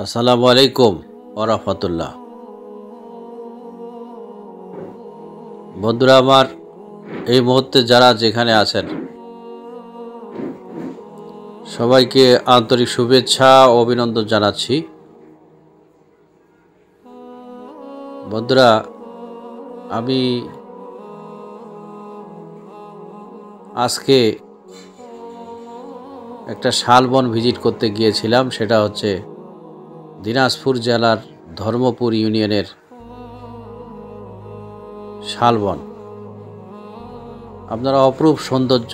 আসসালামু আলাইকুম ওরহমতুল্লাহ। বন্ধুরা আমার, এই মুহূর্তে যারা যেখানে আছেন সবাইকে আন্তরিক শুভেচ্ছা ও অভিনন্দন জানাচ্ছি। বন্ধুরা, আমি আজকে একটা শালবন ভিজিট করতে গিয়েছিলাম। সেটা হচ্ছে দিনাজপুর জেলার ধর্মপুর ইউনিয়নের শালবন। আপনারা অপরূপ সৌন্দর্য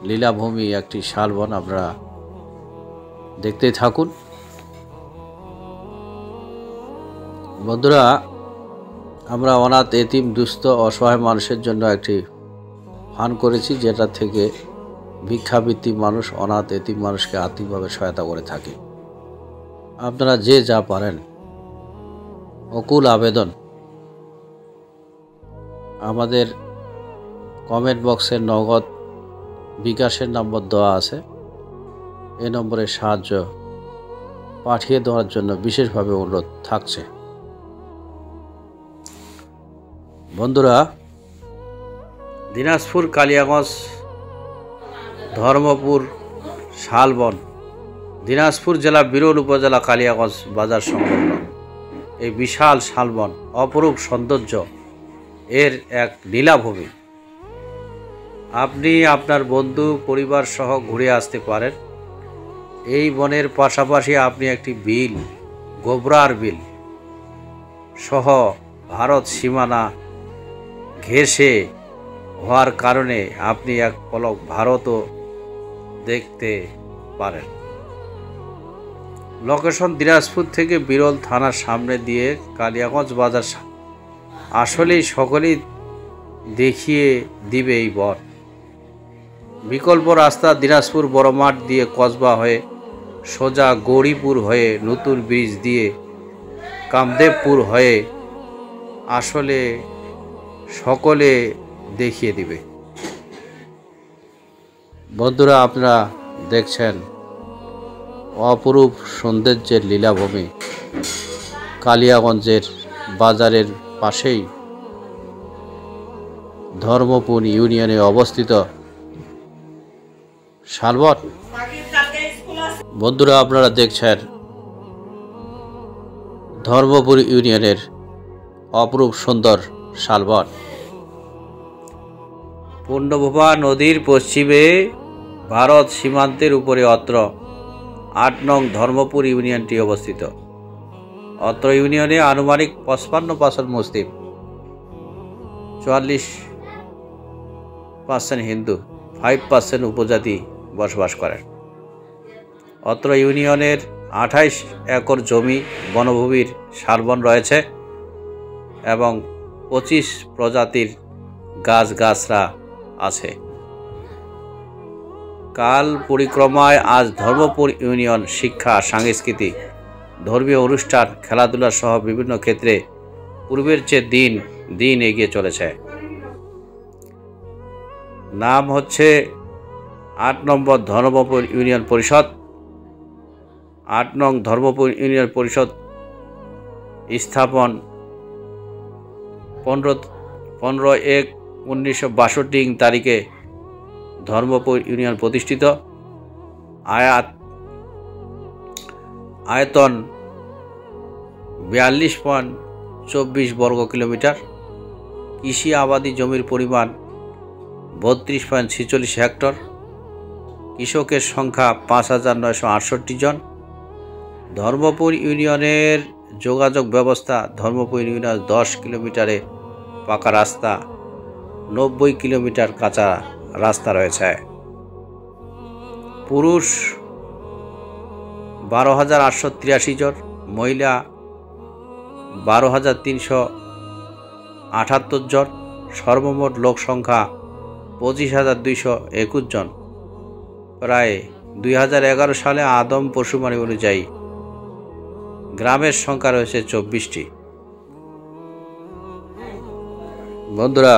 লীলাভূমি একটি শালবন, আপনারা দেখতেই থাকুন। বন্ধুরা, আমরা অনাথ এতিম দুস্থ অসহায় মানুষের জন্য একটি ফান্ড করেছি, যেটা থেকে ভিক্ষাবৃত্তি মানুষ অনাথ এতিম মানুষকে আর্থিকভাবে সহায়তা করে থাকে। আপনারা যে যা পারেন অকুল আবেদন আমাদের কমেন্ট বক্সে নগদ বিকাশের নম্বর দেওয়া আছে। এই নম্বরে সাহায্য পাঠিয়ে দেওয়ার জন্য বিশেষভাবে অনুরোধ থাকছে। বন্ধুরা, দিনাজপুর কালিয়াগঞ্জ ধর্মপুর শালবন দিনাজপুর জেলা বিরল উপজেলা কালিয়াগঞ্জ বাজার সংলগ্ন এই বিশাল শালবন অপরূপ সৌন্দর্য এর এক লীলাভূমি। আপনি আপনার বন্ধু পরিবার সহ ঘুরে আসতে পারেন। এই বনের পাশাপাশি আপনি একটি বিল, গোবরার বিল সহ ভারত সীমানা ঘেঁষে হওয়ার কারণে আপনি এক পলক ভারতও দেখতে পারেন। লোকেশন দিনাজপুর থেকে বিরল থানার সামনে দিয়ে কালিয়াগঞ্জ বাজার। আসলেই সকলেই দেখিয়ে দিবে এই বন। বিকল্প রাস্তা দিনাজপুর বড় মাঠ দিয়ে কসবা হয়ে সোজা গৌরীপুর হয়ে নতুন ব্রিজ দিয়ে কামদেবপুর হয়ে আসলে সকলে দেখিয়ে দিবে। বন্ধুরা, আপনারা দেখছেন অপরূপ সৌন্দর্যের লীলাভূমি কালিয়াগঞ্জের বাজারের পাশেই ধর্মপুর ইউনিয়নে অবস্থিত শালবন। বন্ধুরা, আপনারা দেখছেন ধর্মপুর ইউনিয়নের অপরূপ সুন্দর শালবন। পূর্ণভূপা নদীর পশ্চিমে ভারত সীমান্তের উপরে অত্র ৮ নং ধর্মপুর ইউনিয়নটি অবস্থিত। অত্র ইউনিয়নে আনুমানিক ৫৫% মুসলিম, ৪৪% হিন্দু, 5% উপজাতি বসবাস করেন। অত্র ইউনিয়নের ২৮ একর জমি বনভূমির শালবন রয়েছে এবং ২৫ প্রজাতির গাছগাছরা আছে। কাল পরিক্রমায় আজ ধর্মপুর ইউনিয়ন শিক্ষা, সাংস্কৃতিক, ধর্মীয় অনুষ্ঠান, খেলাধুলা সহ বিভিন্ন ক্ষেত্রে পূর্বের চেয়ে দিন দিন এগিয়ে চলেছে। নাম হচ্ছে ৮ নম্বর ধর্মপুর ইউনিয়ন পরিষদ। ৮ নং ধর্মপুর ইউনিয়ন পরিষদ স্থাপন ১৫/১/১৯৬২ তারিখে ধর্মপুর ইউনিয়ন প্রতিষ্ঠিত। আয়তন ৪২.২৪ বর্গ কিলোমিটার। কৃষি আবাদি জমির পরিমাণ ৩২.৪৬ হেক্টর। কৃষকের সংখ্যা ৫,৯৬৮ জন। ধর্মপুর ইউনিয়নের যোগাযোগ ব্যবস্থা: ধর্মপুর ইউনিয়ন ১০ কিলোমিটারে পাকা রাস্তা, ৯০ কিলোমিটার কাঁচা রাস্তা রয়েছে। পুরুষ ১২,৮৮৩ জন, মহিলা ১২,৩৭৮ জন। সর্বমোট লোক সংখ্যা ২৫,২২১ জন। প্রায় ২০১১ সালে আদম পশুমারি অনুযায়ী গ্রামের সংখ্যা রয়েছে ২৪টি। বন্ধুরা,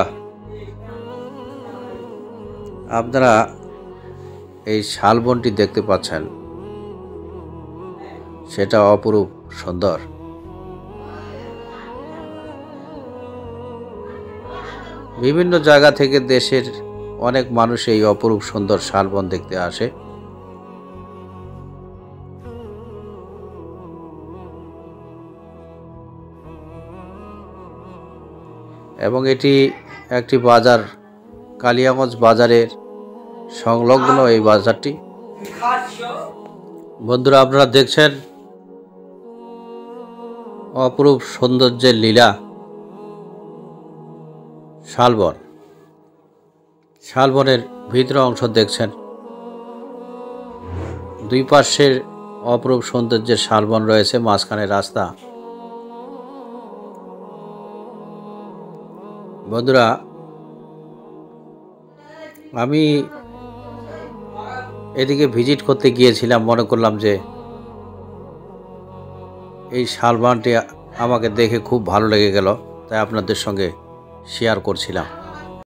আপনারা এই শালবনটি দেখতে পাচ্ছেন। সেটা অপরূপ সুন্দর। বিভিন্ন জায়গা থেকে দেশের অনেক মানুষ এই অপরূপ সুন্দর শালবন দেখতে আসে। এবং এটি একটি বাজার, কালিয়াগঞ্জ বাজারের সংলগ্ন এই বাজারটি। বন্ধুরা, আপনারা দেখছেন অপরূপ সৌন্দর্যের লীলা শালবন। শালবনের ভিতর অংশ দেখছেন, দুই পাশের অপরূপ সৌন্দর্যের শালবন রয়েছে, মাঝখানে রাস্তা। বন্ধুরা, আমি এদিকে ভিজিট করতে গিয়েছিলাম, মনে করলাম যে এই শালবনটি আমাকে দেখে খুব ভালো লেগে গেল, তাই আপনাদের সঙ্গে শেয়ার করছিলাম।